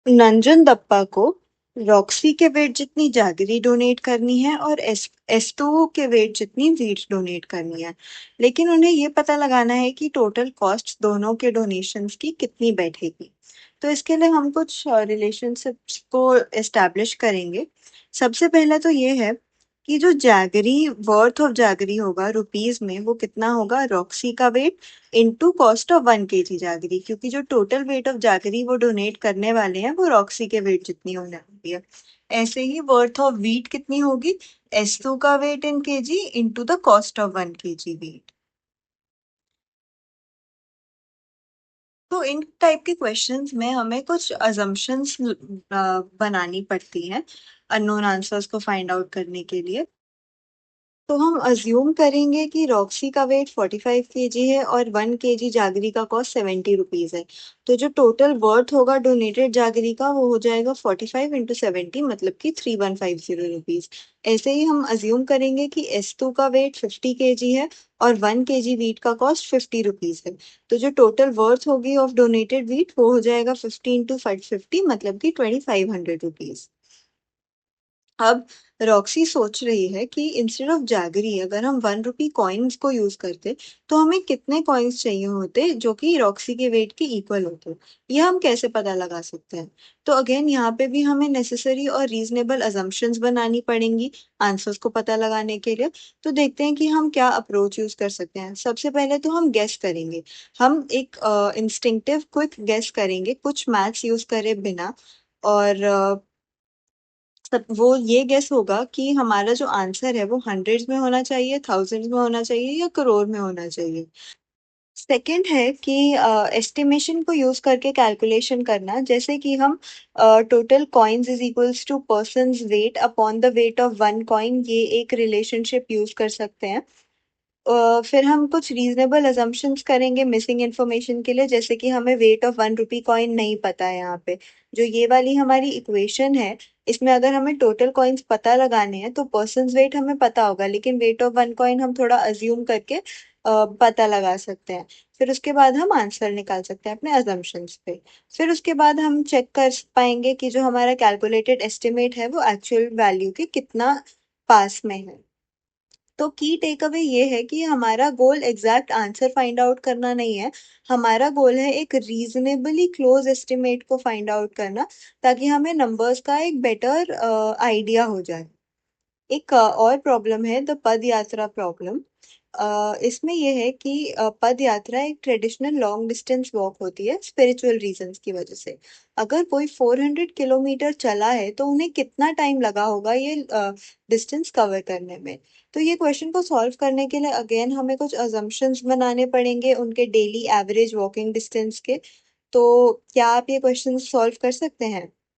नंजन दप्पा को रॉक्सी के वेट जितनी जैगरी डोनेट करनी है और एस्टो के वेट जितनी वीट डोनेट करनी है। लेकिन उन्हें ये पता लगाना है कि टोटल कॉस्ट दोनों के डोनेशंस की कितनी बैठेगी। तो इसके लिए हम कुछ रिलेशनशिप्स को एस्टैब्लिश करेंगे। सबसे पहला तो ये है कि जो जैगरी वर्थ ऑफ जैगरी होगा रुपीज में वो कितना होगा रॉक्सी का weight into cost of 1 kg jaggery, क्योंकि जो टोटल वेट ऑफ जैगरी वो डोनेट करने वाले हैं वो रॉक्सी के वेट जितनी होने वाली है। ऐसे ही वर्थ ऑफ वीट कितनी होगी एस2 का weight in KG into the cost of 1 kg wheat. तो इन टाइप के क्वेश्चंस में हमें कुछ अजम्पशंस बनानी पड़ती हैं अननोन आंसर्स को फाइंड आउट करने के लिए। तो हम अज्यूम करेंगे कि रॉक्सी का वेट 45 kg है और 1 kg जागरी का कॉस्ट 70 रुपीज है। तो जो टोटल वर्थ होगा डोनेटेड जागरी का वो हो जाएगा 45 × 70, मतलब कि 3150 रुपीज। ऐसे ही हम अज्यूम करेंगे कि S2 का वेट 50 kg है और 1 kg वीट का कॉस्ट 50 रुपीज है। तो जो टोटल वर्थ होगी ऑफ डोनेटेड वीट वो हो जाएगा 50 × 550, मतलब कि 2500 रुपीज। अब रॉक्सी सोच रही है कि इंस्टेड ऑफ जैगरी अगर हम 1 रुपी कॉइन्स को यूज करते तो हमें कितने कॉइन्स चाहिए होते जो कि रॉक्सी के वेट के इक्वल होते। यह हम कैसे पता लगा सकते हैं? तो अगेन यहाँ पे भी हमें नेसेसरी और रीजनेबल अजम्पशंस बनानी पड़ेंगी आंसर्स को पता लगाने के लिए। तो देखते हैं कि हम क्या अप्रोच यूज कर सकते हैं। सबसे पहले तो हम गेस करेंगे। हम एक इंस्टिंक्टिव क्विक गेस करेंगे कुछ मैथ्स यूज करे बिना। और सब वो ये गेस होगा कि हमारा जो आंसर है वो हंड्रेड्स में होना चाहिए, थाउजेंड्स में होना चाहिए या करोड़ में होना चाहिए। सेकंड है कि एस्टिमेशन को यूज करके कैलकुलेशन करना, जैसे कि हम total coins is equals to persons weight upon the weight of 1 coin, ये एक रिलेशनशिप यूज कर सकते हैं। फिर हम कुछ रीजनेबल अजम्पशंस करेंगे मिसिंग इन्फॉर्मेशन के लिए, जैसे कि हमें वेट ऑफ 1 रुपी कॉइन नहीं पता है यहाँ पे। जो ये वाली हमारी इक्वेशन है इसमें अगर हमें टोटल कॉइन्स पता लगाने हैं तो पर्सन वेट हमें पता होगा, लेकिन वेट ऑफ 1 कॉइन हम थोड़ा अज्यूम करके पता लगा सकते हैं। फिर उसके बाद हम आंसर निकाल सकते हैं अपने अजम्पशंस पे। फिर उसके बाद हम चेक कर पाएंगे कि जो हमारा कैलकुलेटेड एस्टिमेट है वो एक्चुअल वैल्यू के कितना पास में है। तो की टेक अवे ये है कि हमारा गोल एग्जैक्ट आंसर फाइंड आउट करना नहीं है। हमारा गोल है एक रीजनेबली क्लोज एस्टिमेट को फाइंड आउट करना, ताकि हमें नंबर्स का एक बेटर आइडिया हो जाए। एक और प्रॉब्लम है द पद यात्रा प्रॉब्लम। इसमें यह है कि पद यात्रा एक ट्रेडिशनल लॉन्ग डिस्टेंस वॉक होती है स्पिरिचुअल रीजंस की वजह से। अगर कोई 400 किलोमीटर चला है तो उन्हें कितना टाइम लगा होगा ये डिस्टेंस कवर करने में। तो ये क्वेश्चन को सॉल्व करने के लिए अगेन हमें कुछ अजम्पशंस बनाने पड़ेंगे उनके डेली एवरेज वॉकिंग डिस्टेंस के। तो क्या आप ये क्वेश्चन सॉल्व कर सकते हैं?